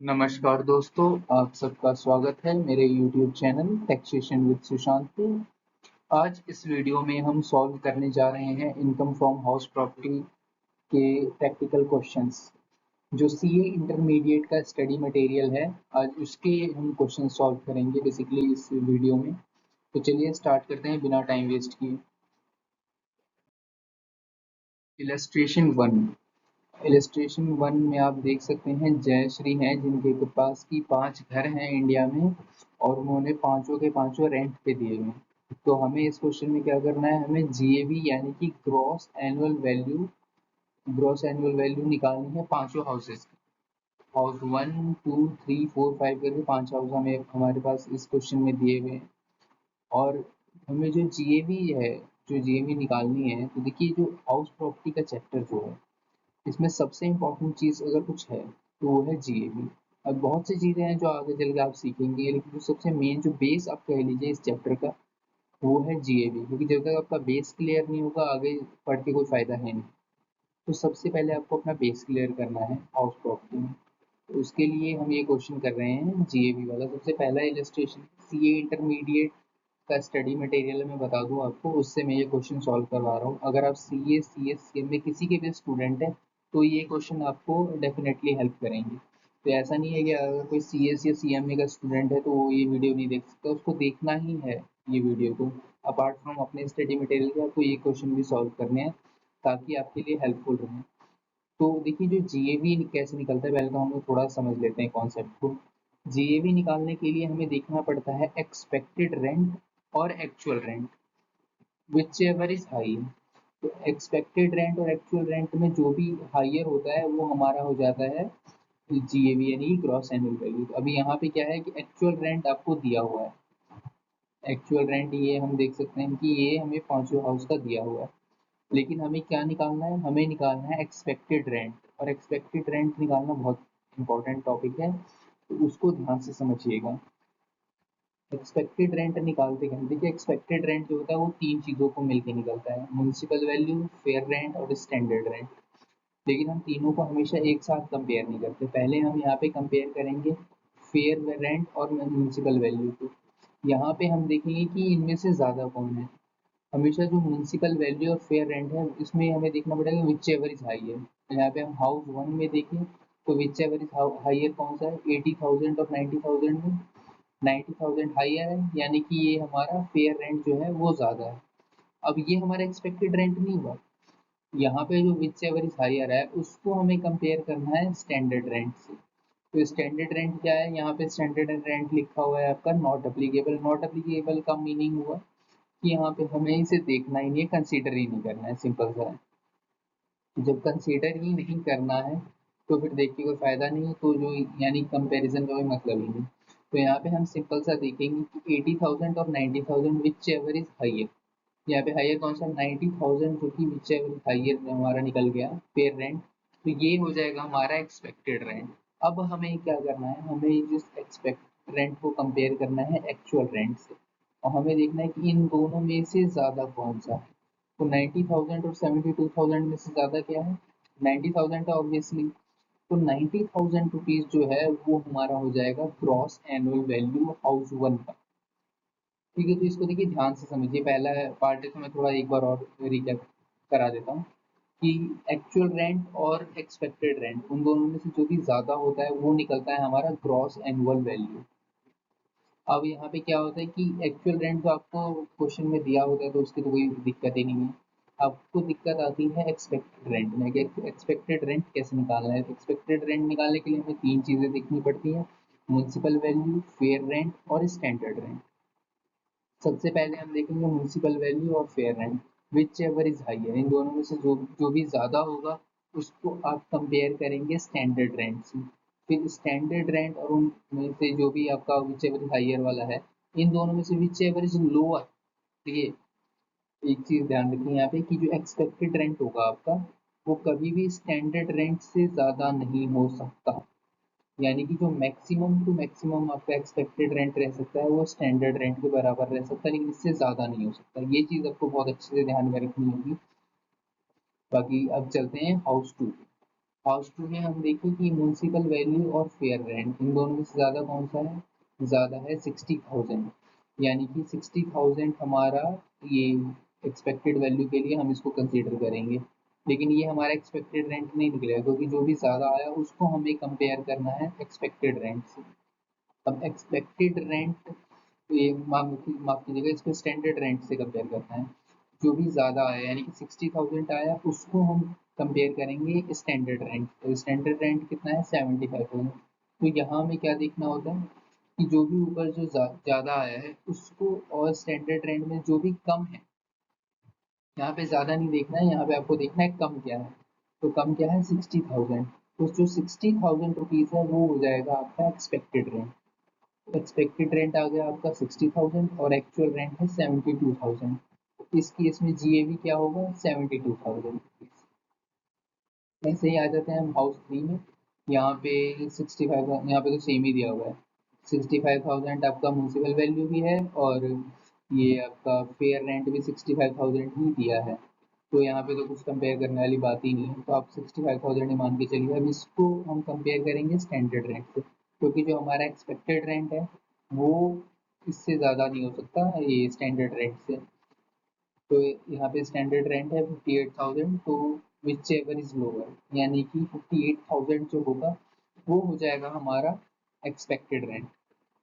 नमस्कार दोस्तों, आप सबका स्वागत है मेरे YouTube channel taxation with Sushant पे। आज इस वीडियो में हम सॉल्व करने जा रहे हैं इनकम फ्रॉम हाउस प्रॉपर्टी के प्रैक्टिकल क्वेश्चंस जो सीए इंटरमीडिएट का स्टडी मटेरियल है। आज उसके हम क्वेश्चन सॉल्व करेंगे बेसिकली इस वीडियो में। तो चलिए स्टार्ट करते हैं बिना टाइम वेस्ट किए। Illustration one. इलस्ट्रेशन वन में आप देख सकते हैं जयश्री हैं जिनके पास की 5 घर हैं इंडिया में और उन्होंने पांचों के पांचों रेंट पे दिए हुए हैं। तो हमें इस क्वेश्चन में क्या करना है, हमें जीएवी यानी कि ग्रॉस एनुअल वैल्यू निकालनी है पांचों हाउसेस की। हाउस 1 2 3 4 5 करके 5 हाउस हमें हमारे पास इस क्वेश्चन में दिए हुए हैं। और हमें जो जीएवी है, जो जीएवी निकालनी है, तो देखिए जो हाउस प्रॉपर्टी का चैप्टर जो है इसमें सबसे इम्पोर्टेंट चीज़ अगर कुछ है तो वो है जीएबी। अब बहुत सी चीज़ें हैं जो आगे चल के आप सीखेंगे, लेकिन जो सबसे मेन जो बेस आप कह लीजिए इस चैप्टर का वो है जीएबी, क्योंकि जब तक आपका बेस क्लियर नहीं होगा आगे पढ़ के कोई फ़ायदा है नहीं। तो सबसे पहले आपको अपना बेस क्लियर करना है हाउस प्रॉपर्टी में। तो उसके लिए हम ये क्वेश्चन कर रहे हैं जीएबी वाला। सबसे पहला इलस्ट्रेशन सीए इंटरमीडिएट का स्टडी मटेरियल मैं बता दूं आपको, उससे मैं ये क्वेश्चन सॉल्व करवा रहा हूँ। अगर आप सीए सीएस सीएम में किसी के भी स्टूडेंट हैं तो ये क्वेश्चन आपको डेफिनेटली हेल्प करेंगे। तो ऐसा नहीं है कि अगर कोई सीएस या सीएमए का स्टूडेंट है तो वो ये वीडियो नहीं देख सकता, उसको देखना ही है ये वीडियो को। अपार्ट फ्रॉम अपने स्टडी मटेरियल के आपको ये क्वेश्चन भी सॉल्व करने हैं ताकि आपके लिए हेल्पफुल रहे। तो देखिए जो जीएवी कैसे निकलता है, पहले तो हम लोग थोड़ा समझ लेते हैं कॉन्सेप्ट को। जीएवी निकालने के लिए हमें देखना पड़ता है एक्सपेक्टेड रेंट और actual rent, which ever is high. तो एक्सपेक्टेड रेंट और एक्चुअल रेंट में जो भी हाइयर होता है वो हमारा हो जाता है जीएवी यानी ग्रॉस एनुअल वैल्यू। अभी यहाँ पे क्या है कि एक्चुअल रेंट आपको दिया हुआ है। एक्चुअल रेंट ये हम देख सकते हैं कि ये हमें पांचों हाउस का दिया हुआ है, लेकिन हमें क्या निकालना है, हमें निकालना है एक्सपेक्टेड रेंट। और एक्सपेक्टेड रेंट निकालना बहुत इंपॉर्टेंट टॉपिक है, तो उसको ध्यान से समझिएगा। एक्सपेक्टेड रेंट निकालते हैं, देखिए एक्सपेक्टेड रेंट जो होता है वो तीन चीज़ों को मिलके निकलता है, म्यूनसिपल वैल्यू, फेयर रेंट और स्टैंडर्ड रेंट। लेकिन हम तीनों को हमेशा एक साथ कंपेयर नहीं करते, पहले हम यहाँ पे कंपेयर करेंगे फेयर रेंट और म्यूनसिपल वैल्यू को। यहाँ पे हम देखेंगे कि इनमें से ज़्यादा कौन है। हमेशा जो म्यूनसिपल वैल्यू और फेयर रेंट है इसमें हमें देखना पड़ेगा विच एवर इज हाई है। यहाँ पे हम हाउस वन में देखें तो विच एवर इज हाइयर कौन सा है, 80,000 और 90,000 में 90,000 हाइयर है, यानी कि ये हमारा फेयर रेंट जो है वो ज़्यादा है। अब ये हमारा एक्सपेक्टेड रेंट नहीं हुआ, यहाँ पे जो विच एवर इज हाइयर है उसको हमें कंपेयर करना है स्टैंडर्ड रेंट से। तो स्टैंडर्ड रेंट क्या है, यहाँ पे स्टैंडर्ड रेंट लिखा हुआ है आपका नॉट अप्लीकेबल। नॉट अप्लीकेबल का मीनिंग हुआ कि यहाँ पे हमें इसे देखना ही नहीं है, कंसीडर ही नहीं करना है, सिंपल सा है। जब कंसीडर ही नहीं करना है तो फिर देख के कोई फायदा नहीं है, तो जो यानी कंपैरिजन का कोई मतलब ही नहीं। तो यहाँ पे हम सिंपल सा देखेंगे कि 80,000 और 90,000 विच एवर इज हाइयर। यहाँ पे हाइयर कौन सा, 90,000 जो कि विच एवर इज हाइयर में हमारा निकल गया फेयर रेंट। तो ये हो जाएगा हमारा एक्सपेक्टेड रेंट। अब हमें क्या करना है, हमें जिस एक्सपेक्ट रेंट को कंपेयर करना है एक्चुअल रेंट से, और हमें देखना है कि इन दोनों में से ज़्यादा कौन सा है। तो 90,000 और 72,000 में से ज़्यादा क्या है, 90,000 है ऑब्वियसली। तो 90,000 रुपीज़ जो है वो हमारा हो जाएगा gross annual value house one का। ठीक है, तो इसको देखिए ध्यान से समझिए। पहला पार्ट है तो मैं थोड़ा एक बार और रिकैप करा देता हूँ कि एक्चुअल रेंट और एक्सपेक्टेड रेंट उन दोनों में से जो भी ज़्यादा होता है वो निकलता है हमारा ग्रॉस एनुअल वैल्यू। अब यहाँ पे क्या होता है कि एक्चुअल रेंट तो आपको क्वेश्चन में दिया होता है तो उसकी तो कोई दिक्कत ही नहीं है। आपको दिक्कत आती है एक्सपेक्टेड रेंट में कि एक्सपेक्टेड रेंट कैसे निकालना है। एक्सपेक्टेड रेंट निकालने के लिए हमें तीन चीज़ें देखनी पड़ती हैं, म्यूनसिपल वैल्यू, फेयर रेंट और स्टैंडर्ड रेंट। सबसे पहले हम देखेंगे म्यूनसिपल वैल्यू और fair rent, which ever is higher. इन दोनों में से जो जो भी ज़्यादा होगा उसको आप कंपेयर करेंगे स्टैंडर्ड रेंट से। फिर स्टैंडर्ड रेंट और उनमें से जो भी आपका विच एवर इज हाइयर वाला है, इन दोनों में से विच एवर इज लोअर। देखिए एक चीज़ ध्यान रखिए यहाँ पे कि जो एक्सपेक्टेड रेंट होगा आपका वो कभी भी स्टैंडर्ड रेंट से ज़्यादा नहीं हो सकता। यानी कि जो मैक्सिमम टू मैक्सिमम आपका एक्सपेक्टेड रेंट रह सकता है वो स्टैंडर्ड रेंट के बराबर रह सकता है, लेकिन इससे ज़्यादा नहीं हो सकता। ये चीज़ आपको बहुत अच्छे से ध्यान में रखनी होगी। बाकी अब चलते हैं हाउस टू। हाउस 2 में हम देखें कि म्युनिसिपल वैल्यू और फेयर रेंट इन दोनों में से ज़्यादा कौन सा है? ज़्यादा है 60,000, यानी कि 60,000 हमारा ये एक्सपेक्टेड वैल्यू के लिए हम इसको कंसीडर करेंगे। लेकिन ये हमारा एक्सपेक्टेड रेंट नहीं निकलेगा, क्योंकि जो भी ज़्यादा आया उसको हमें कंपेयर करना है एक्सपेक्टेड रेंट से। अब एक्सपेक्टेड रेंट, तो ये माफ कीजिएगा, इसको स्टैंडर्ड रेंट से कंपेयर करना है। जो भी ज़्यादा आया यानी कि 60,000 आया उसको हम कंपेयर करेंगे स्टैंडर्ड रेंट। तो स्टैंडर्ड रेंट कितना है? 75,000। तो यहाँ हमें क्या देखना होता है कि जो भी ऊपर जो ज़्यादा आया है उसको, और स्टैंडर्ड रेंट में जो भी कम है, यहाँ पे ज़्यादा नहीं देखना है, यहाँ पे आपको देखना है कम क्या है। तो कम क्या है? 60,000। तो जो 60,000 रुपीज़ है वो हो जाएगा आपका एक्सपेक्टेड रेंट। एक्सपेक्टेड रेंट आ गया आपका 60,000 और एक्चुअल रेंट है 72,000। इस केस में जीएवी क्या होगा? 72,000। ऐसे ही आ जाते हैं हम हाउस 3 में। यहाँ पे 65, यहाँ पे तो सेम ही दिया हुआ है। 65,000 आपका म्यूनसिपल वैल्यू भी है, और ये आपका फेयर रेंट भी 65,000 ही दिया है। तो यहाँ पे तो कुछ कंपेयर करने वाली बात ही नहीं है, तो आप 65,000 ही मान के चलिए। अब इसको हम कंपेयर करेंगे स्टैंडर्ड रेंट से, क्योंकि जो हमारा एक्सपेक्टेड रेंट है वो इससे ज़्यादा नहीं हो सकता ये स्टैंडर्ड रेंट से। तो यहाँ पे स्टैंडर्ड रेंट है 58,000, तो विच एवर इज लोअर, यानी कि 58,000 जो होगा वो हो जाएगा हमारा एक्सपेक्टेड रेंट।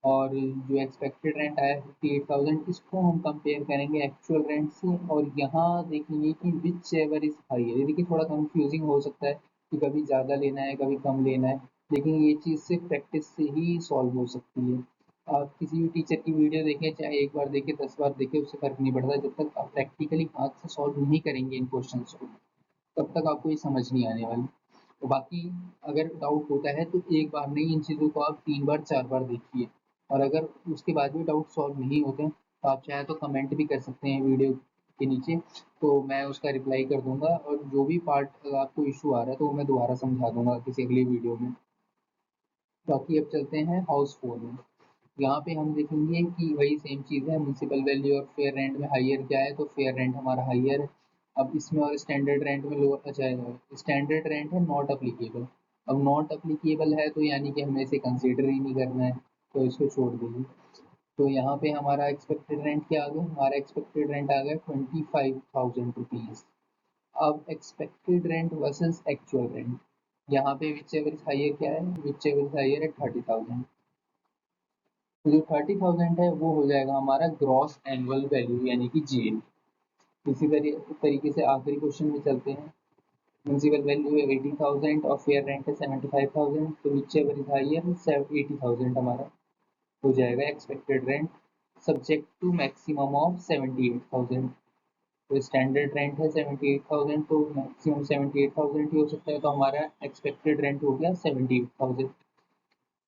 और जो एक्सपेक्टेड रेंट आया 58,000, इसको हम कंपेयर करेंगे एक्चुअल रेंट से, और यहाँ देखेंगे कि विच एवर इज हाई। ये देखिए थोड़ा कंफ्यूजिंग हो सकता है कि कभी ज़्यादा लेना है कभी कम लेना है, लेकिन ये चीज़ सिर्फ प्रैक्टिस से ही सॉल्व हो सकती है। आप किसी भी टीचर की वीडियो देखें, चाहे एक बार देखें 10 बार देखें, उससे फ़र्क नहीं पड़ता। जब तक आप प्रैक्टिकली हाथ से सॉल्व नहीं करेंगे इन क्वेश्चंस को, तब तक आपको ये समझ नहीं आने वाली। तो बाकी अगर डाउट होता है तो एक बार नहीं, इन चीज़ों को आप 3 बार 4 बार देखिए। और अगर उसके बाद भी डाउट सॉल्व नहीं होते हैं तो आप चाहे तो कमेंट भी कर सकते हैं वीडियो के नीचे, तो मैं उसका रिप्लाई कर दूंगा। और जो भी पार्ट आपको इशू आ रहा है तो वो मैं दोबारा समझा दूंगा किसी अगली वीडियो में। बाकी अब चलते हैं हाउस 4 में। यहाँ पे हम देखेंगे कि वही सेम चीज़ है, म्युनिसिपल वैल्यू और फेयर रेंट में हाइयर क्या है, तो फेयर रेंट हमारा हाइयर है। अब इसमें और स्टैंडर्ड रेंट में लोअर, अच्छा स्टैंडर्ड रेंट है नॉट अप्लीकेबल। अब नॉट अप्लीकेबल है तो यानी कि हमें इसे कंसिडर ही नहीं करना है, तो इसको छोड़ दीजिए। तो यहाँ पे हमारा एक्सपेक्टेड रेंट क्या आ गया? हमारा एक्सपेक्टेड रेंट आ गया 25,000 रुपीज़। अब expected rent versus actual rent, यहाँ पे विच एवर इज हाइयर क्या है? विच एवर इज हाइयर है 30,000। तो जो 30,000 है वो हो जाएगा हमारा ग्रॉस एनुअल वैल्यू, यानी कि जीएवी। इसी तरीके से आखिरी क्वेश्चन में चलते हैं। म्युनिसिपल वैल्यू है 80,000 और फेयर रेंट है 75,000, तो विच एवर इज हाइयर 80,000 हमारा हो जाएगा expected rent, subject to maximum of 78,000। तो स्टैंडर्ड रेंट है 78,000, तो मैक्सिमम 78,000 ही हो सकता है, तो हमारा एक्सपेक्टेड रेंट हो गया 78,000।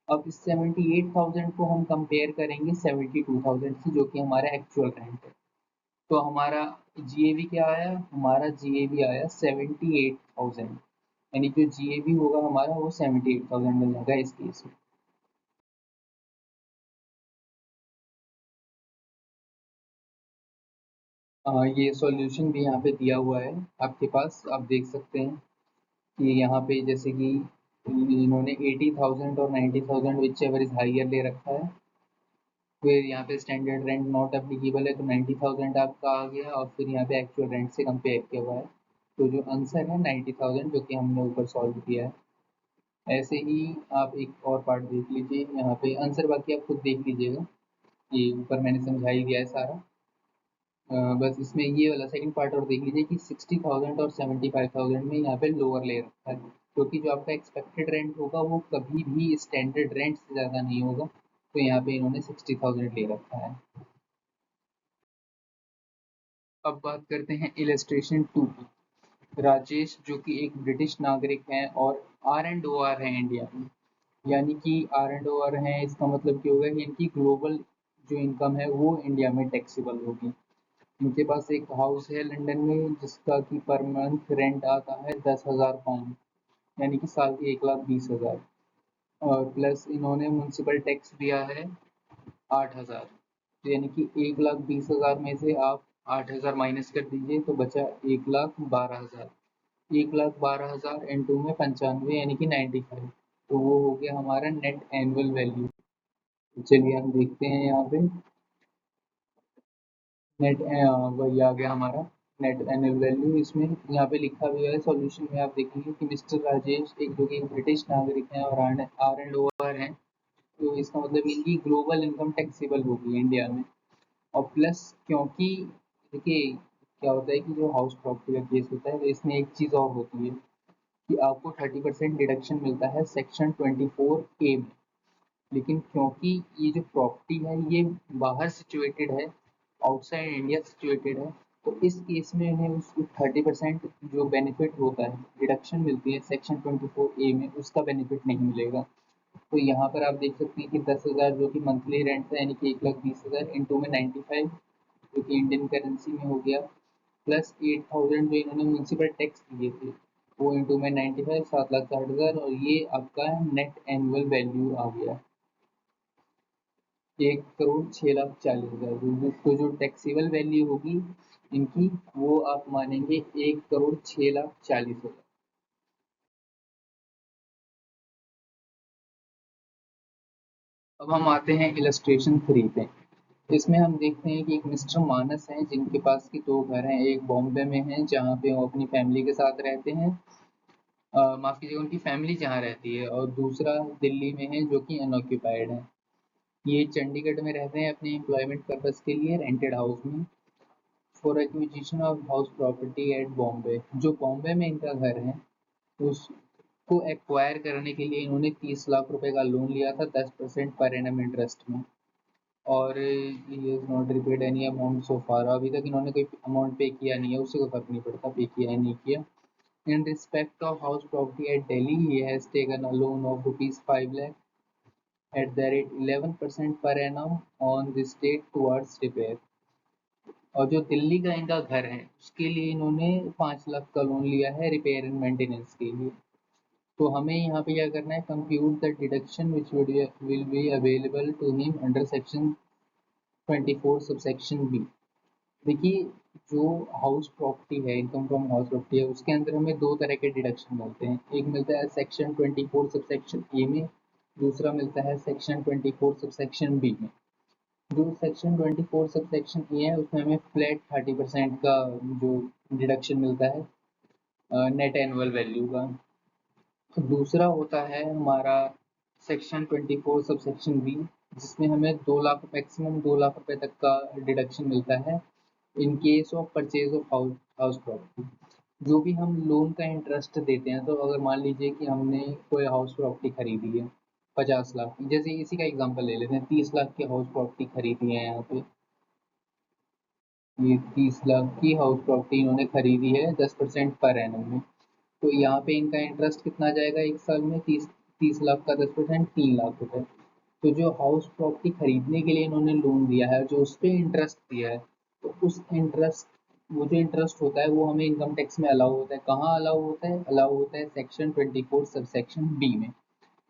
अब इस 78,000 को हम कंपेयर करेंगे 72,000 से, जो कि हमारा एक्चुअल रेंट है। तो हमारा जीएवी क्या आया? हमारा जीएवी आया 78,000, यानी जो जीएवी होगा हमारा वो 78,000 मिल जाएगा इस केस में। ये सॉल्यूशन भी यहाँ पे दिया हुआ है आपके पास, आप देख सकते हैं कि यहाँ पे जैसे कि इन्होंने 80,000 और 90,000 विच एवर इज हाइयर ले रखा है। फिर यहाँ पे स्टैंडर्ड रेंट नॉट एप्लीकेबल है, तो 90,000 आपका आ गया, और फिर यहाँ पे एक्चुअल रेंट से कंपेयर किया हुआ है। तो जो आंसर है 90,000, जो कि हमने ऊपर सॉल्व किया है। ऐसे ही आप एक और पार्ट देख लीजिए, यहाँ पे आंसर बाकी आप खुद देख लीजिएगा, ये ऊपर मैंने समझा ही दिया है सारा। बस इसमें ये वाला सेकंड पार्ट और देख लीजिए कि 60,000 और 75,000 में यहाँ पे लोअर ले रखा है, क्योंकि जो आपका एक्सपेक्टेड रेंट होगा वो कभी भी स्टैंडर्ड रेंट से ज़्यादा नहीं होगा, तो यहाँ पे इन्होंने 60,000 ले रखा है। अब बात करते हैं इलस्ट्रेशन 2 की। राजेश जो कि एक ब्रिटिश नागरिक हैं और आर एंड ओ आर है इंडिया में, यानी कि आर एंड ओ आर हैं, इसका मतलब क्या होगा कि इनकी ग्लोबल जो इनकम है वो इंडिया में टैक्सेबल होगी। इनके पास एक हाउस है लंदन में जिसका कि पर मंथ रेंट आता है 10,000 पाउंड, यानी कि साल के 1,20,000। और प्लस इन्होंने म्यूनसिपल टैक्स दिया है 8,000, तो यानी कि 1,20,000 में से आप 8,000 माइनस कर दीजिए तो बचा 1,12,000। 1,12,000 इंटू में 95 यानी कि 95, तो वो हो गया हमारा नेट एनुअल वैल्यू। चलिए हम देखते हैं यहाँ पे नेट, वही आ गया हमारा नेट एनुअल वैल्यू। इसमें यहाँ पे लिखा हुआ है सॉल्यूशन में, आप देखेंगे कि मिस्टर राजेश एक जो कि ब्रिटिश नागरिक हैं और आर एंड ओवर हैं, तो इसका मतलब इनकी ग्लोबल इनकम टैक्सेबल होगी इंडिया में। और प्लस क्योंकि देखिए क्या होता है कि जो हाउस प्रॉपर्टी का केस होता है तो इसमें एक चीज़ और होती है कि आपको 30% डिडक्शन मिलता है सेक्शन 24A में। लेकिन क्योंकि ये जो प्रॉपर्टी है ये बाहर सिचुएटेड है, आउटसाइड इंडिया सिचुएटेड है, तो इस केस में इन्हें उस 30% जो बेनिफिट होता है, डिडक्शन मिलती है सेक्शन 24A में, उसका बेनिफिट नहीं मिलेगा। तो यहाँ पर आप देख सकते हैं कि 10,000 जो कि मंथली रेंट था यानी कि 1,20,000 इंटू में 95 जो कि इंडियन करेंसी में हो गया, प्लस 8,000 जो इन्होंने म्यूनसिपल टैक्स दिए थे वो इंटू में 95, 7,60,000, और ये आपका नेट एनुअल वैल्यू आ गया 1,06,40,000। तो जो टैक्सेबल वैल्यू होगी इनकी, वो आप मानेंगे 1,06,40,000। अब हम आते हैं इलस्ट्रेशन 3 पे। इसमें हम देखते हैं कि एक मिस्टर मानस हैं जिनके पास की दो घर हैं, एक बॉम्बे में है जहाँ पे वो अपनी फैमिली के साथ रहते हैं, माफ़ कीजिएगा उनकी फैमिली जहाँ रहती है, और दूसरा दिल्ली में है जो कि अनऑक्यूपाइड है। ये चंडीगढ़ में रहते हैं अपने एम्प्लॉयमेंट पर्पज़ के लिए रेंटेड हाउस में। For acquisition of house property eight Bombay, जो बॉम्बे में इनका घर है उसको एक्वायर करने के लिए इन्होंने 30 लाख रुपए का लोन लिया था 10% पर एनम इंटरेस्ट में। और ये not repaid any amount so far, अभी तक इन्होंने कोई अमाउंट पे किया नहीं है, उससे कोई फर्क नहीं पड़ता पे किया है नहीं किया। In respect of house property at Delhi he has taken a loan of rupees 5 lakh at the rate 11% per annum on this date towards repair. और जो दिल्ली का इनका घर है उसके लिए इन्होंने 5 लाख का लोन लिया है रिपेयर एंड मेंटेनेंस के लिए। तो हमें यहाँ पे क्या करना है, compute the deduction which will be available to him under section 24 subsection B. देखिए जो हाउस प्रॉपर्टी है, इनकम फ्रॉम हाउस प्रॉपर्टी है, उसके अंदर हमें दो तरह के डिडक्शन मिलते हैं। एक मिलता है सेक्शन 24 सबसेक्शन ए में, दूसरा मिलता है सेक्शन 24 सबसेक्शन बी में। जो सेक्शन 24 सबसेक्शन ए है उसमें हमें फ्लैट 30% का जो डिडक्शन मिलता है नेट एनुअल वैल्यू का। तो दूसरा होता है हमारा सेक्शन 24 सबसेक्शन बी, जिसमें हमें 2 लाख मैक्सिमम 2 लाख रुपए तक का डिडक्शन मिलता है in case of purchase of house property. जो भी हम लोन का इंटरेस्ट देते हैं, तो अगर मान लीजिए कि हमने कोई हाउस प्रॉपर्टी खरीदी है 50 लाख की, जैसे इसी का एग्जांपल ले लेते हैं, 30 लाख की हाउस प्रॉपर्टी खरीदी है यहाँ पे, ये 30 लाख की हाउस प्रॉपर्टी इन्होंने खरीदी है 10% पर एनम में। तो यहाँ पे इनका इंटरेस्ट कितना जाएगा एक साल में, 30 लाख का 10%, 3 लाख रुपए। तो जो हाउस प्रॉपर्टी खरीदने के लिए इन्होंने लोन दिया है, जो उस पे इंटरेस्ट दिया है, तो उस इंटरेस्ट, वो जो इंटरेस्ट होता है वो हमें इनकम टैक्स में अलाउ होता है। कहाँ अलाउ होता है? अलाउ होता है सेक्शन 24 सब सेक्शन बी में।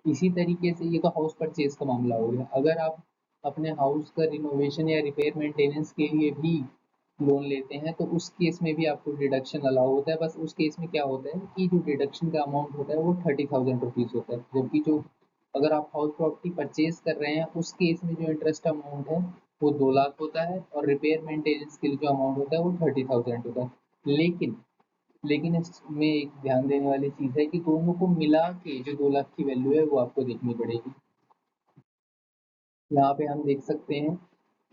इसी तरीके से ये तो हाउस परचेज का मामला हो गया। अगर आप अपने हाउस का रिनोवेशन या रिपेयर मेंटेनेंस के लिए भी लोन लेते हैं तो उस केस में भी आपको डिडक्शन अलाउ होता है। बस उस केस में क्या होता है कि जो डिडक्शन का अमाउंट होता है वो 30,000 रुपीज़ होता है, जबकि जो अगर आप हाउस प्रॉपर्टी परचेज कर रहे हैं उस केस में जो इंटरेस्ट अमाउंट है वो 2 लाख होता है, और रिपेयर मेंटेनेंस के लिए जो अमाउंट होता है वो 30,000 होता है। लेकिन इसमें एक ध्यान देने वाली चीज़ है कि दोनों को मिला के जो 2 लाख की वैल्यू है वो आपको देखनी पड़ेगी। यहाँ पे हम देख सकते हैं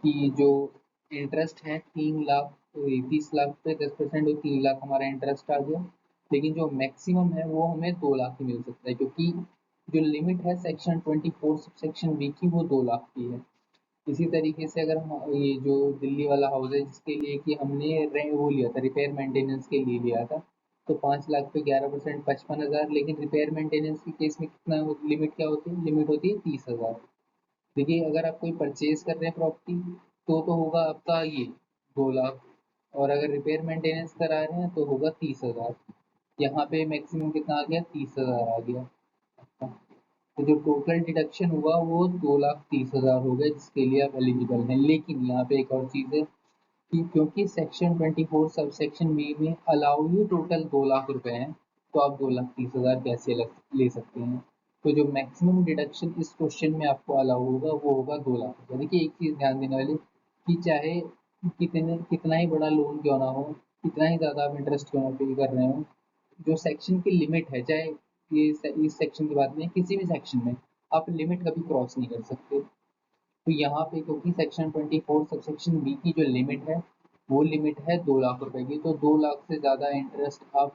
कि जो इंटरेस्ट है 3 लाख, 30 लाख पे 10% और 3 लाख हमारा इंटरेस्ट आ गया। लेकिन जो मैक्सिमम है वो हमें 2 लाख ही मिल सकता है, क्योंकि जो लिमिट है सेक्शन 24 सेक्शन बी की वो 2 लाख की है। इसी तरीके से अगर हम ये जो दिल्ली वाला हाउस है जिसके लिए कि हमने वो लिया था रिपेयर मेंटेनेंस के लिए लिया था, तो 5 लाख पे 11% 55,000। लेकिन रिपेयर मेंटेनेंस के केस में कितना लिमिट क्या होती है? लिमिट होती है 30,000। देखिए अगर आप कोई परचेज कर रहे हैं प्रॉपर्टी तो होगा आपका ये 2 लाख, और अगर रिपेयर मेंटेनेंस करा रहे हैं तो होगा 30,000। यहाँ पे मैक्सिमम कितना आ गया? 30,000 आ गया। तो जो टोटल डिडक्शन हुआ वो 2,30,000 हो गए जिसके लिए आप एलिजिबल हैं। लेकिन यहाँ पे एक और चीज़ है क्योंकि सेक्शन 24 सब सेक्शन बी में अलाउ ही टोटल 2 लाख रुपए हैं, तो आप 2,30,000 कैसे ले सकते हैं। तो जो मैक्सिमम डिडक्शन इस क्वेश्चन में आपको अलाउ होगा वो होगा 2 लाख। देखिए एक चीज ध्यान देने वाली कि चाहे कितना ही बड़ा लोन क्यों ना हो, कितना ही ज्यादा आप इंटरेस्ट क्यों ना पे कर रहे हो, जो सेक्शन की लिमिट है, चाहे ये इस सेक्शन की बात नहीं, किसी भी सेक्शन में आप लिमिट कभी क्रॉस नहीं कर सकते। तो यहाँ पे क्योंकि सेक्शन 24 सबसेक्शन बी की जो लिमिट है वो लिमिट है 2 लाख रुपए की, तो 2 लाख से ज़्यादा इंटरेस्ट आप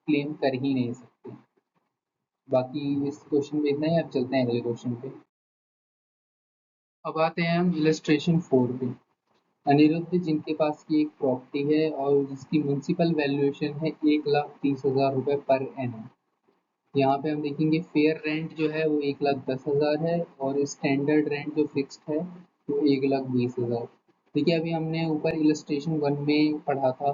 क्लेम कर ही नहीं सकते। बाकी इस क्वेश्चन में इतना ही, अब चलते हैं अगले क्वेश्चन पे। अब आते हैं हम इलस्ट्रेशन 4 पे। अनिरुद्ध जिनके पास की एक प्रॉपर्टी है और जिसकी म्यूनसिपल वैल्यूएशन है 1,30,000 रुपये पर एनम। यहाँ पे हम देखेंगे फेयर रेंट जो है वो 1,10,000 है और स्टैंडर्ड रेंट जो फिक्स्ड है वो 1,20,000। देखिए अभी हमने ऊपर इलस्ट्रेशन 1 में पढ़ा था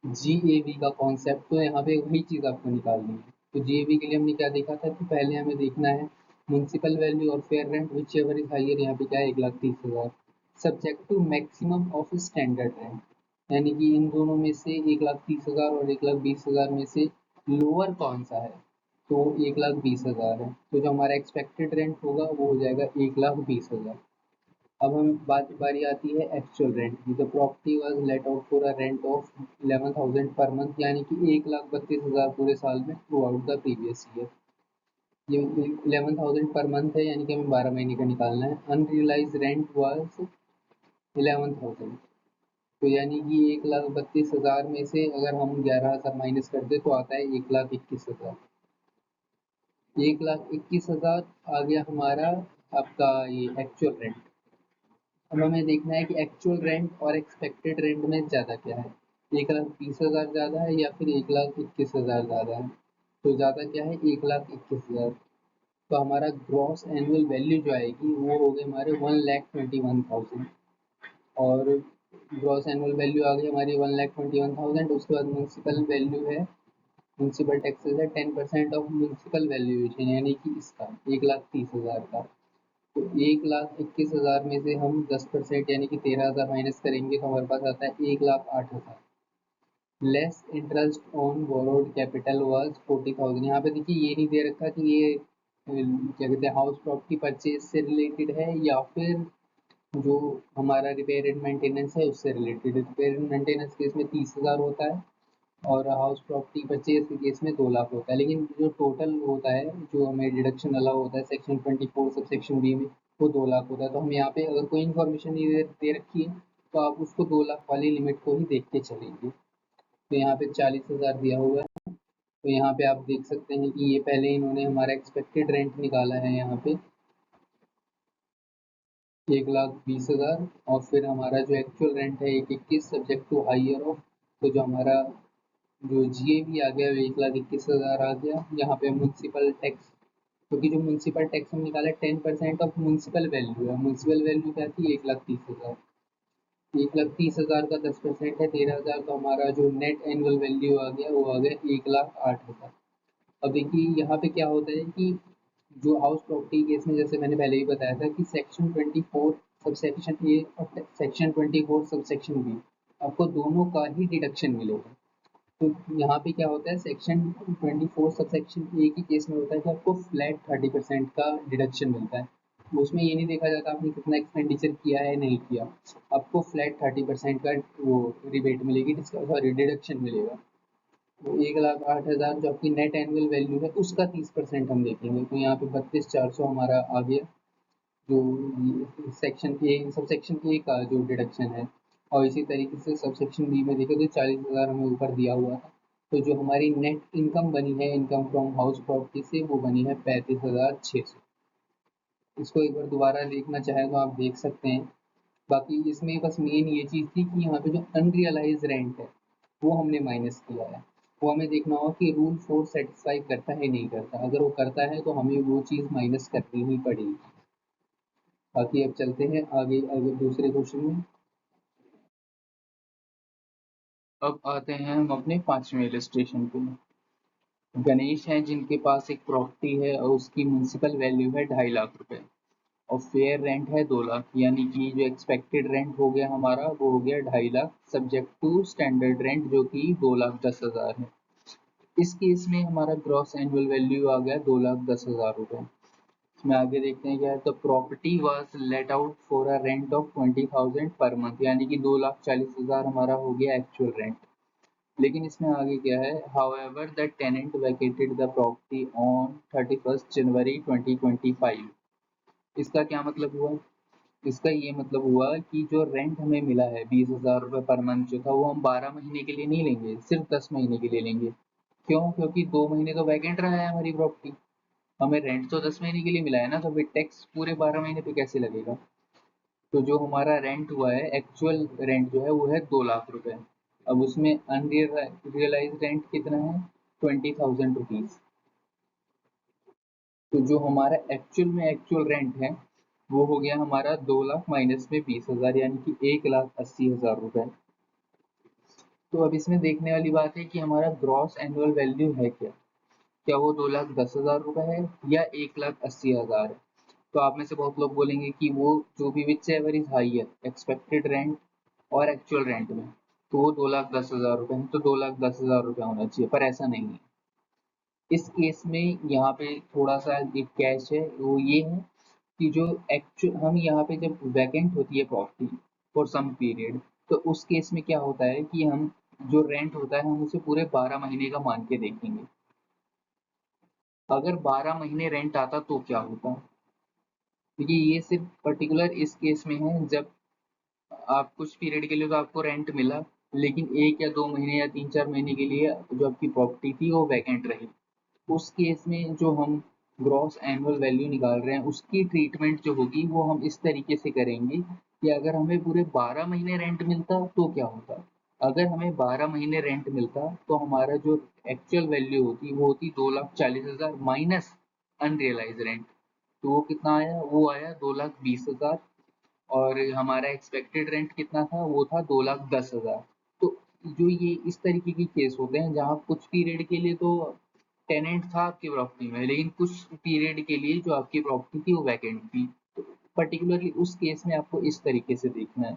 GAV का कॉन्सेप्ट, तो यहाँ पे वही चीज़ आपको निकालनी है। तो GAV के लिए हमने क्या देखा था कि पहले हमें देखना है म्यूनसिपल वैल्यू और fair rent which ever is हाइयर, यहाँ पे क्या है 1,30,000 subject to maximum of standard rent, यानी कि इन दोनों में से 1,30,000 और 1,20,000 में से लोअर कौन सा है, तो 1,20,000 है, तो जो हमारा एक्सपेक्टेड रेंट होगा वो हो जाएगा 1,20,000। अब हम बारी आती है एक्चुअल रेंट की। The property was let out for a rent of 11,000 per month, यानी कि 1,32,000 पूरे साल में through out the previous year. ये 11,000 पर मंथ है, यानी कि हमें 12 महीने का निकालना है। अनरियलाइज रेंट वाज 11,000, तो यानी कि 1,32,000 में से अगर हम 11,000 माइनस कर दे तो आता है 1,21,000। 1,21,000 आ गया हमारा आपका ये एक्चुअल रेंट। अब हमें देखना है कि एक्चुअल रेंट और एक्सपेक्टेड रेंट में ज़्यादा क्या है, 1,20,000 ज़्यादा है या फिर 1,21,000 ज़्यादा है। तो ज़्यादा क्या है 1,21,000, तो हमारा ग्रॉस एनुअल वैल्यू जो आएगी वो हो गई हमारे 1,21,000। और ग्रॉस एनुअल वैल्यू आ गई हमारी 1,21,000। उसके बाद म्यूनसिपल वैल्यू है, म्यूनसिपल टैक्सेस है 10% ऑफ म्यूनसिपल वैल्यूएशन, यानी कि इसका 1,30,000 का। तो 1,21,000 में से हम 10% यानी कि 13,000 माइनस करेंगे तो हमारे पास आता है 1,08,000। Less interest on borrowed capital was 40,000। यहाँ पे देखिए ये नहीं दे रखा कि ये क्या कहते हैं हाउस प्रॉपर्टी परचेज से रिलेटेड है या फिर जो हमारा रिपेयर एंड मेंटेनेंस है उससे related. Repair and maintenance case में 30,000 होता है और हाउस प्रॉपर्टी परचेज के केस में 2 लाख होता है, लेकिन जो टोटल होता है जो हमें डिडक्शन अलाउ होता है सेक्शन 24 सब सेक्शन बी में वो 2 लाख होता है। तो हम यहाँ पे अगर कोई इन्फॉर्मेशन नहीं दे रखी है तो आप उसको 2 लाख वाली लिमिट को ही देख के चलेंगे। तो यहाँ पे 40,000 दिया हुआ है, तो यहाँ पे आप देख सकते हैं कि ये पहले इन्होंने हमारा एक्सपेक्टेड रेंट निकाला है यहाँ पे 1,20,000, और फिर हमारा जो एक्चुअल रेंट है 1,21 सब्जेक्ट टू हाइयर ऑफ, तो जो हमारा जो GAV आ गया वो 1,21,000 आ गया। यहाँ पे म्यूनसिपल टैक्स, क्योंकि जो म्यूनसिपल टैक्स हम निकाला 10% ऑफ म्यूनसिपल वैल्यू है, म्यूनसिपल वैल्यू क्या थी 1,30,000। 1,30,000 का 10% है 13,000, तो हमारा जो नेट एनुअल वैल्यू आ गया वो आ गया 1,08,000। अब देखिए यहाँ पे क्या होता है कि जो हाउस प्रॉपर्टी केस में जैसे मैंने पहले ही बताया था कि सेक्शन 24 सब सेक्शन ए और सेक्शन 24 सब सेक्शन बी आपको दोनों का ही डिडक्शन मिलेगा। तो यहाँ पे क्या होता है सेक्शन 24 सब सेक्शन ए के केस में होता है कि आपको फ्लैट 30% का डिडक्शन मिलता है। उसमें ये नहीं देखा जाता आपने कितना एक्सपेंडिचर किया है नहीं किया, आपको फ्लैट 30% का वो रिबेट मिलेगी, सॉरी डिडक्शन मिलेगा। तो 1,08,000 जो आपकी नेट एनुअल वैल्यू है उसका 30% हम देखेंगे, तो यहाँ पे 32,400 हमारा आ गया जो section A sub section A का जो डिडक्शन है। और इसी तरीके से सब सेक्शन बी में देखें तो 40,000 हमें ऊपर दिया हुआ था। तो जो हमारी नेट इनकम बनी है इनकम फ्रॉम हाउस प्रॉपर्टी से वो बनी है 35,600। इसको एक बार दोबारा देखना चाहे तो आप देख सकते हैं। बाकी इसमें बस मेन ये चीज़ थी कि यहाँ पे जो अनरियलाइज रेंट है वो हमने माइनस किया है। वो हमें देखना होगा कि रूल 4 सेटिस्फाई करता है नहीं करता, अगर वो करता है तो हमें वो चीज़ माइनस करनी ही पड़ेगी। बाकी अब चलते हैं आगे आगे दूसरे क्वेश्चन में। अब आते हैं हम अपने 5वें इलस्ट्रेशन पे। गणेश हैं जिनके पास एक प्रॉपर्टी है और उसकी म्यूनसिपल वैल्यू है 2.5 लाख रुपए। और फेयर रेंट है 2 लाख, यानी कि जो एक्सपेक्टेड रेंट हो गया हमारा वो हो गया 2.5 lakh subject to standard rent जो कि 2,10,000 है। इस केस में हमारा ग्रॉस एनुअल वैल्यू आ गया 2,10,000 रुपए। इसमें आगे देखते हैं क्या है, तो property was let out for a rent of 20,000 per month, यानी कि 2,40,000 हमारा हो गया एक्चुअल रेंट। लेकिन इसमें आगे क्या है, however the tenant vacated the property on 31 January 2025। इसका क्या मतलब हुआ? इसका ये मतलब हुआ कि जो रेंट हमें मिला है 20,000 रुपये पर मंथ जो था, वो हम 12 महीने के लिए नहीं लेंगे, सिर्फ 10 महीने के लिए लेंगे। क्यों? क्योंकि 2 महीने तो वैकेंट रहा है हमारी प्रॉपर्टी, हमें रेंट तो 10 महीने के लिए मिला है ना, तो फिर टैक्स पूरे 12 महीने पे कैसे लगेगा? तो जो हमारा रेंट हुआ है, एक्चुअल रेंट जो है वो है 2 लाख रुपए। अब उसमें अनरियलाइज रेंट कितना है? 20,000 रुपीज। तो जो हमारा एक्चुअल रेंट है वो हो गया हमारा 2 लाख माइनस में 20,000, यानी कि 1,80,000 रुपए। तो अब इसमें देखने वाली बात है कि हमारा ग्रॉस एनुअल वैल्यू है क्या? क्या वो 2,10,000 रुपए है या 1,80,000 है? तो आप में से बहुत लोग बोलेंगे कि वो जो भी which ever is higher, expected rent और एक्चुअल रेंट में, तो वो 2,10,000 रुपए है, तो 2,10,000 रुपए होना चाहिए, पर ऐसा नहीं है। इस केस में यहाँ पे थोड़ा सा एक कैच है, वो ये है कि जो एक्चुअल हम यहाँ पे जब वैकेंट होती है प्रॉपर्टी फॉर सम पीरियड, तो उस केस में क्या होता है कि हम जो रेंट होता है हम उसे पूरे 12 महीने का मान के देखेंगे। अगर 12 महीने रेंट आता तो क्या होता? देखिए ये सिर्फ पर्टिकुलर इस केस में है जब आप कुछ पीरियड के लिए तो आपको रेंट मिला, लेकिन 1 या 2 महीने या 3-4 महीने के लिए जो आपकी प्रॉपर्टी थी वो वैकेंट रही। उस केस में जो हम ग्रॉस एनुअल वैल्यू निकाल रहे हैं उसकी ट्रीटमेंट जो होगी वो हम इस तरीके से करेंगे कि अगर हमें पूरे 12 महीने रेंट मिलता तो क्या होता। अगर हमें 12 महीने रेंट मिलता तो हमारा जो एक्चुअल वैल्यू होती वो होती 2,40,000 माइनस अनरियलाइज रेंट। तो वो कितना आया? वो आया 2,20,000। और हमारा एक्सपेक्टेड रेंट कितना था? वो था 2,10,000। तो जो ये इस तरीके के केस होते हैं जहाँ कुछ पीरियड के लिए तो टेनेंट था आपकी प्रॉपर्टी में, लेकिन कुछ पीरियड के लिए जो आपकी प्रॉपर्टी थी वो वैकेंट थी। तो पर्टिकुलरली उस केस में आपको इस तरीके से देखना है।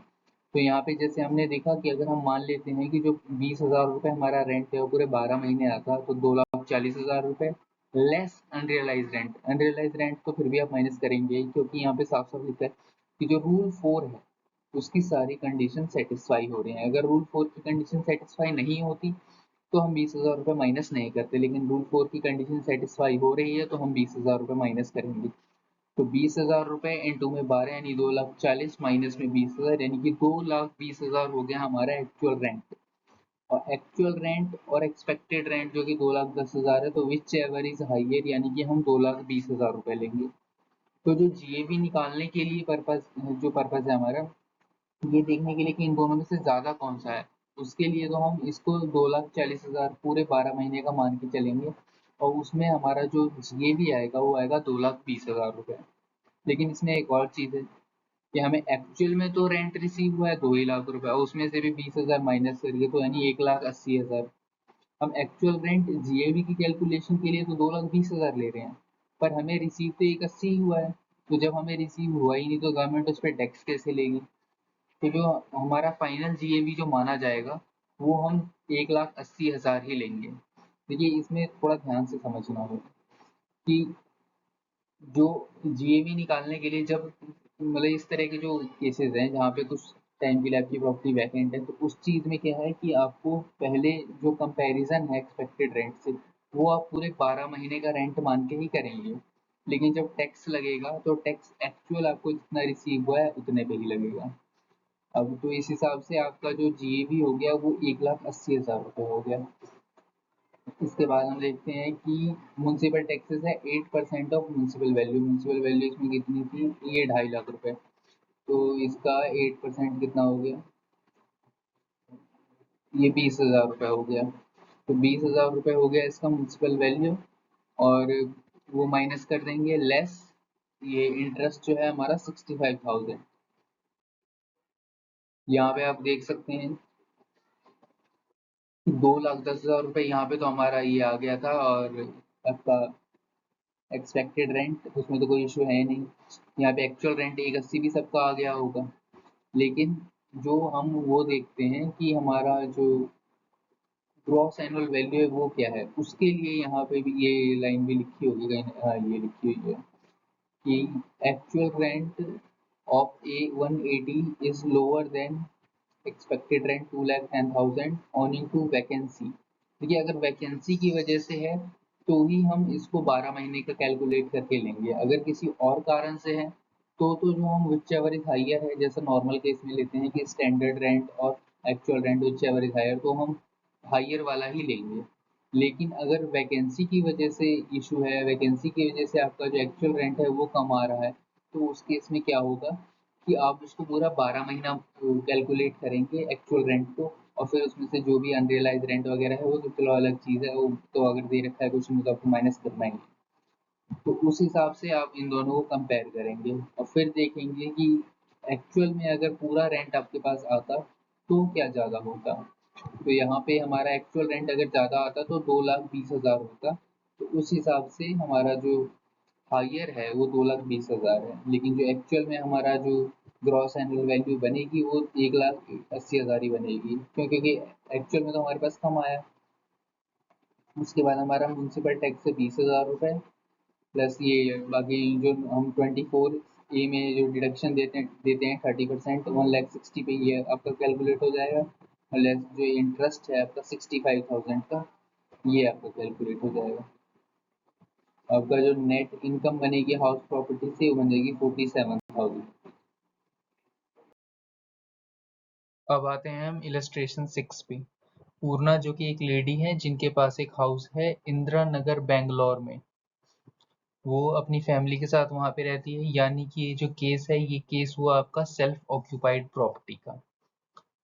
तो यहाँ पे जैसे हमने देखा कि अगर हम मान लेते हैं कि जो 20,000 रुपये हमारा रेंट है वो पूरे 12 महीने आता, तो 2,40,000 रुपये less unrealise rent. Unrealise rent तो फिर भी आप माइनस करेंगे ही, क्योंकि यहाँ पे साफ साफ लिखा है कि जो रूल 4 है उसकी सारी कंडीशन सेटिस्फाई हो रही हैं। अगर रूल 4 की कंडीशन सेटिस्फाई नहीं होती तो हम 20,000 रुपये माइनस नहीं करते, लेकिन रूल 4 की कंडीशन सेटिस्फाई हो रही है तो हम 20,000 रुपये माइनस करेंगे। तो 20,000 रुपये इंटू में 12 यानी 2,40,000 माइनस में 20,000 यानी कि 2,20,000 हो गया हमारा एक्चुअल रेंट। और एक्चुअल रेंट और एक्सपेक्टेड रेंट जो कि 2,10,000 है, तो विच एवर इज हाइयर यानी कि हम 2,20,000 रुपये लेंगे। तो जो जीएवी निकालने के लिए पर्पस है हमारा, ये देखने के लिए कि इन दोनों में से ज़्यादा कौन सा है, उसके लिए तो हम इसको 2,40,000 पूरे 12 महीने का मान के चलेंगे, और उसमें हमारा जो जीएवी आएगा वो आएगा 2,20,000 रुपये। लेकिन इसमें एक और चीज़ है कि हमें एक्चुअल में तो रेंट रिसीव हुआ है 2 ही लाख रुपए, और उसमें से भी 20,000 माइनस करिए तो यानी 1,80,000। हम एक्चुअल रेंट जीएवी की कैलकुलेशन के लिए तो 2,20,000 ले रहे हैं, पर हमें रिसीव तो 1,80 ही हुआ है। तो जब हमें रिसीव हुआ ही नहीं तो गवर्नमेंट उस पर टैक्स कैसे लेगी? तो जो हमारा फाइनल जीएवी जो माना जाएगा वो हम 1,80,000 ही लेंगे। देखिए इसमें थोड़ा ध्यान से समझना होगा कि जो जीएवी निकालने के लिए जब मतलब इस तरह के जो केसेस हैं जहाँ पे कुछ टाइम के लिए आपकी प्रॉपर्टी वैकेंट है, तो उस चीज़ में क्या है कि आपको पहले जो कंपैरिजन है एक्सपेक्टेड रेंट से, वो आप पूरे 12 महीने का रेंट मान के ही करेंगे। लेकिन जब टैक्स लगेगा तो टैक्स एक्चुअल आपको जितना रिसीव हुआ है उतने पे ही लगेगा। अब तो इस हिसाब से आपका जो जीएवी हो गया वो 1,80,000 रुपये हो गया। इसके बाद हम देखते हैं कि म्युनिसिपल टैक्सेस है 8% of municipal value. Municipal value इसमें कितनी थी? ये 2.5 लाख रुपए। तो इसका 8% कितना हो गया? ये 20,000 रुपये हो गया। तो 20,000 रुपये हो गया इसका म्युनिसिपल वैल्यू, और वो माइनस कर देंगे लेस ये इंटरेस्ट जो है हमारा 65,000। यहाँ पे आप देख सकते हैं 2,10,000 रुपये यहाँ पे तो हमारा ये आ गया था, और आपका एक्सपेक्टेड रेंट उसमें तो कोई इशू है नहीं। यहाँ पे एक्चुअल रेंट 180 भी सबका आ गया होगा। लेकिन जो हम वो देखते हैं कि हमारा जो ग्रॉस एनुअल वैल्यू है वो क्या है, उसके लिए यहाँ पे भी ये लाइन भी लिखी होगी कहीं, हाँ ये लिखी हुई है कि actual rent of a 180 is lower than expected rent 2,10,000 owing to vacancy. देखिए अगर वैकेंसी की वजह से है तो ही हम इसको 12 महीने का कैलकुलेट करके लेंगे। अगर किसी और कारण से है तो जो हम विच एवर इज हाइयर है, जैसे नॉर्मल केस में लेते हैं कि स्टैंडर्ड रेंट और actual rent which ever higher हायर, तो हम हाइयर वाला ही लेंगे। लेकिन अगर वैकेंसी की वजह से इशू है, वैकेंसी की वजह से आपका जो एक्चुअल रेंट है वो कम आ रहा है, तो उस केस में क्या होगा कि आप उसको पूरा 12 महीना कैलकुलेट करेंगे एक्चुअल रेंट को, और फिर उसमें से जो भी अनरियलाइज रेंट वगैरह है वो तो चलो अलग चीज़ है, वो तो अगर दे रखा है कुछ में तो आपको माइनस करना ही है। तो उस हिसाब से आप इन दोनों को कंपेयर करेंगे और फिर देखेंगे कि एक्चुअल में अगर पूरा रेंट आपके पास आता तो क्या ज़्यादा होता। तो यहाँ पे हमारा एक्चुअल रेंट अगर ज़्यादा आता तो 2,20,000 होता। तो उस हिसाब से हमारा जो हायर है वो 2,20,000 है, लेकिन जो एक्चुअल में हमारा जो ग्रॉस एनुअल वैल्यू बनेगी वो 1,80,000 ही बनेगी, क्योंकि एक्चुअल में तो हमारे पास कम आया। उसके बाद हमारा म्यूनसिपल टैक्स है 20,000 रुपये, प्लस ये बाकी जो हम 24A में जो डिडक्शन देते हैं 30%, 1,60,000 पे ये आपका कैलकुलेट हो जाएगा। और लेस जो इंटरेस्ट है आपका 65,000 का, ये आपका कैलकुलेट हो जाएगा। आपका जो नेट इनकम बनेगी हाउस प्रॉपर्टी से वो बनेगी 47,000। अब आते हैं हम इलस्ट्रेशन 6 पे। पूर्णा जो कि एक लेडी है जिनके पास एक हाउस है इंदिरा नगर बेंगलोर में। वो अपनी फैमिली के साथ वहाँ पे रहती है, यानी कि ये जो केस है ये केस हुआ आपका सेल्फ ऑक्यूपाइड प्रॉपर्टी का।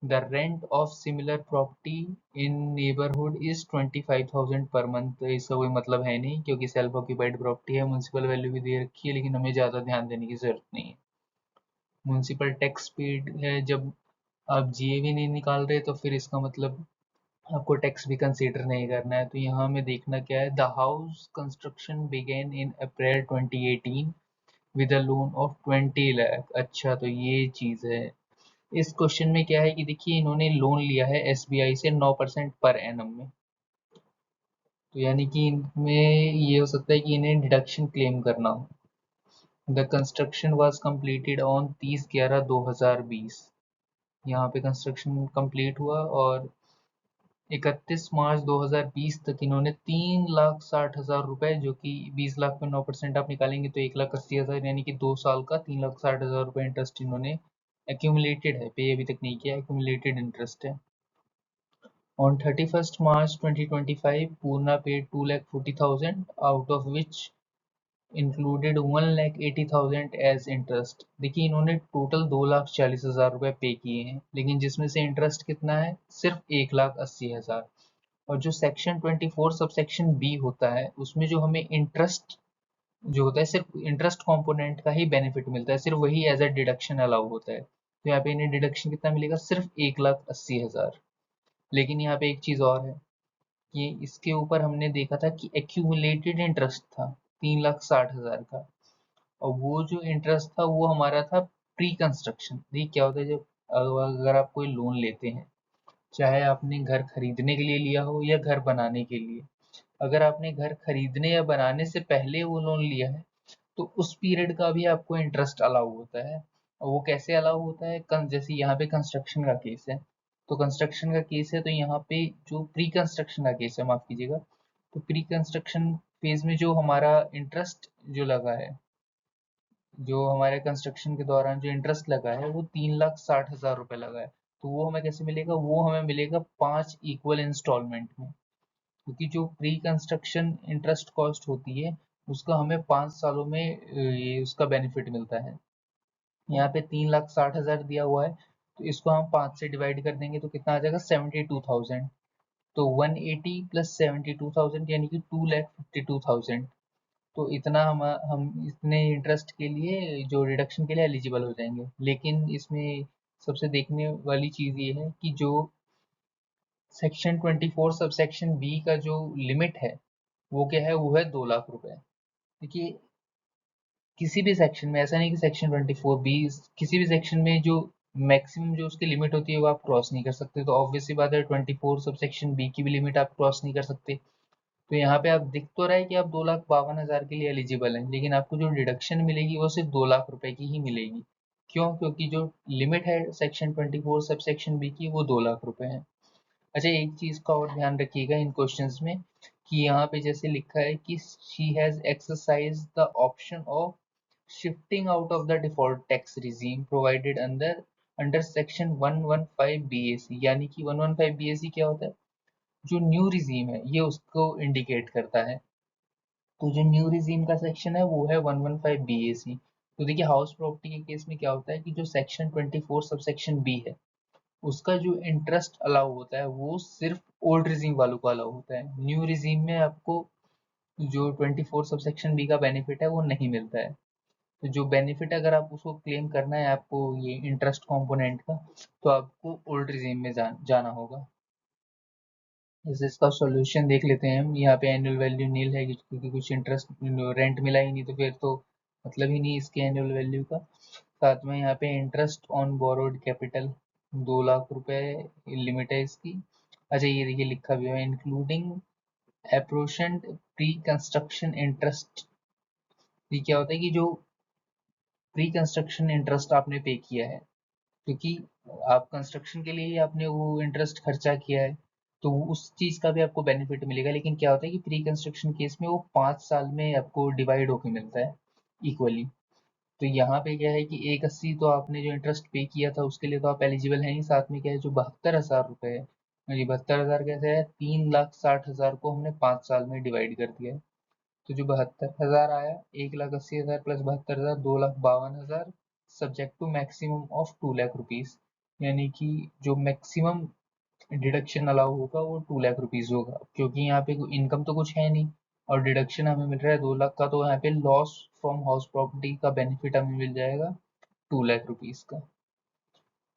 The rent of similar property in neighbourhood is 25,000 per month. तो इसका कोई मतलब है नहीं, क्योंकि सेल्फ ऑक्यूपाइड प्रॉपर्टी है, म्यूनसिपल वैल्यू भी दे रखी है, लेकिन हमें ज़्यादा ध्यान देने की जरूरत नहीं है। म्यूनसिपल टैक्स पेड है, जब आप जीएवी नहीं निकाल रहे तो फिर इसका मतलब आपको टैक्स भी कंसीडर नहीं करना है। तो यहाँ हमें देखना क्या है, the house construction began in April 2018 with a loan of 20 lakh. अच्छा, तो ये चीज़ है। इस क्वेश्चन में क्या है कि देखिए इन्होंने लोन लिया है एसबीआई से 9% पर एनम में। तो यानी कि इनमें ये हो सकता है कि इन्हें डिडक्शन क्लेम करना हो। The construction was completed on 30/11/2020। यहाँ पे कंस्ट्रक्शन कंप्लीट हुआ और 31 मार्च 2020 तक इन्होंने 3,60,000 रुपए, जो कि 20 लाख में 9% आप निकालेंगे तो 1,80,000, यानी कि 2 साल का 3,60,000 रुपए इंटरेस्ट इन्होंने एक्यूमुलेटेड है, पे अभी तक नहीं किया, एक्यूमुलेटेड इंटरेस्ट है। On 31st March 2025, Poorna paid 2,40,000, out of which included 1,80,000 as interest. देखिए इन्होंने टोटल 2,40,000 रुपए पे किए हैं, लेकिन जिसमें से इंटरेस्ट कितना है, सिर्फ 1,80,000। और जो सेक्शन 24 सब सेक्शन बी होता है उसमें जो हमें इंटरेस्ट जो होता है, सिर्फ इंटरेस्ट कंपोनेंट का ही बेनिफिट मिलता है, सिर्फ वही एज अ डिडक्शन अलाउ होता है। तो यहाँ पे इन्हें डिडक्शन कितना मिलेगा, सिर्फ 1,80,000। लेकिन यहाँ पे एक चीज और है कि इसके ऊपर हमने देखा था कि एक्यूमुलेटेड इंटरेस्ट था 3,60,000 का, और वो जो इंटरेस्ट था वो हमारा था प्री कंस्ट्रक्शन। देखिए क्या होता है, जब अगर आप कोई लोन लेते हैं, चाहे आपने घर खरीदने के लिए लिया हो या घर बनाने के लिए, अगर आपने घर खरीदने या बनाने से पहले वो लोन लिया है तो उस पीरियड का भी आपको इंटरेस्ट अलाउ होता है। और वो कैसे अलाउ होता है, जैसे यहाँ पे कंस्ट्रक्शन का केस है, तो कंस्ट्रक्शन का केस है तो यहाँ पे जो प्री कंस्ट्रक्शन का केस है, माफ कीजिएगा, तो प्री कंस्ट्रक्शन फेज में जो हमारा इंटरेस्ट जो लगा है, जो हमारे कंस्ट्रक्शन के दौरान जो इंटरेस्ट लगा है वो 3,60,000 रुपये लगा है। तो वो हमें कैसे मिलेगा, वो हमें मिलेगा 5 इक्वल इंस्टॉलमेंट में, क्योंकि जो प्री कंस्ट्रक्शन इंटरेस्ट कॉस्ट होती है उसका हमें 5 सालों में ये उसका बेनिफिट मिलता है। यहाँ पे 3,60,000 दिया हुआ है, तो इसको हम 5 से डिवाइड कर देंगे तो कितना आ जाएगा, 72,000। तो 180 प्लस 72,000 यानी कि 2,52,000। तो इतना हम इतने इंटरेस्ट के लिए जो रिडक्शन के लिए एलिजिबल हो जाएंगे। लेकिन इसमें सबसे देखने वाली चीज़ ये है कि जो सेक्शन 24 सब सेक्शन बी का जो लिमिट है वो क्या है, वो है 2 लाख रुपए। देखिए किसी भी सेक्शन में, ऐसा नहीं कि सेक्शन 24B, किसी भी सेक्शन में जो मैक्सिमम जो उसकी लिमिट होती है वो आप क्रॉस नहीं कर सकते। तो ऑब्वियस सी बात है 24 सब सेक्शन बी की भी लिमिट आप क्रॉस नहीं कर सकते। तो यहाँ पे आप दिख तो रहा है कि आप 2,52,000 के लिए एलिजिबल हैं, लेकिन आपको जो डिडक्शन मिलेगी वो सिर्फ 2 लाख रुपए की ही मिलेगी। क्यों? क्योंकि जो लिमिट है सेक्शन 24 सब सेक्शन बी की वो 2 लाख रुपए है। अच्छा, एक चीज का और ध्यान रखिएगा इन क्वेश्चंस में कि यहाँ पे जैसे लिखा है कि she has exercise the option of shifting out of the default tax regime provided under under section 115 BAC, यानी कि 115 BAC क्या होता है? जो न्यू रिजीम है ये उसको इंडिकेट करता है। तो जो न्यू रिजीम का सेक्शन है वो है 115 BAC। तो देखिए हाउस प्रॉपर्टी के केस में क्या होता है कि जो सेक्शन 24 सब सेक्शन बी है उसका जो इंटरेस्ट अलाउ होता है वो सिर्फ ओल्ड रिजीम वालों को अलाउ होता है। न्यू रिजीम में आपको जो 24 सब सेक्शन बी का बेनिफिट है वो नहीं मिलता है। तो जो बेनिफिट अगर आप उसको क्लेम करना है आपको ये इंटरेस्ट कंपोनेंट का, तो आपको ओल्ड रिजीम में जाना होगा। जैसे इसका सॉल्यूशन देख लेते हैं हम। यहाँ पे एनुअल वैल्यू नील है क्योंकि कुछ इंटरेस्ट रेंट मिला ही नहीं, तो फिर तो मतलब ही नहीं इसके एनुअल वैल्यू का। साथ में यहाँ पे interest on borrowed capital 2 lakh रुपए लिमिट है इसकी। अच्छा, ये देखिए लिखा भी है इंक्लूडिंग एप्रोशेंट प्री कंस्ट्रक्शन इंटरेस्ट। ये क्या होता है कि जो प्री कंस्ट्रक्शन इंटरेस्ट आपने पे किया है, क्योंकि आप कंस्ट्रक्शन के लिए ही आपने वो इंटरेस्ट खर्चा किया है, तो उस चीज का भी आपको बेनिफिट मिलेगा। लेकिन क्या होता है कि प्री कंस्ट्रक्शन केस में वो 5 साल में आपको डिवाइड होके मिलता है इक्वली। तो यहाँ पे क्या है कि 180 तो आपने जो इंटरेस्ट पे किया था उसके लिए तो आप एलिजिबल हैं ही, साथ में क्या है जो 72,000 रुपए है, ये 72,000 कैसे है, 3,60,000 को हमने 5 साल में डिवाइड कर दिया है। तो जो 72,000 आया, 1,80,000 plus 72,000, 2,52,000 subject to maximum of 2 lakh rupees. यानी कि जो मैक्सिमम डिडक्शन अलाउ होगा वो 2 लाख रुपीज होगा, क्योंकि यहाँ पे इनकम तो कुछ है नहीं और डिडक्शन हमें मिल रहा है 2 लाख का, तो यहाँ पे लॉस फ्रॉम हाउस प्रॉपर्टी का बेनिफिट हमें मिल जाएगा 2 लाख रुपीज का।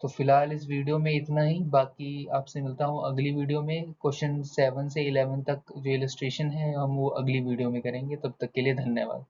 तो फिलहाल इस वीडियो में इतना ही, बाकी आपसे मिलता हूँ अगली वीडियो में। क्वेश्चन 7 से 11 तक जो इलस्ट्रेशन है हम वो अगली वीडियो में करेंगे। तब तक के लिए धन्यवाद।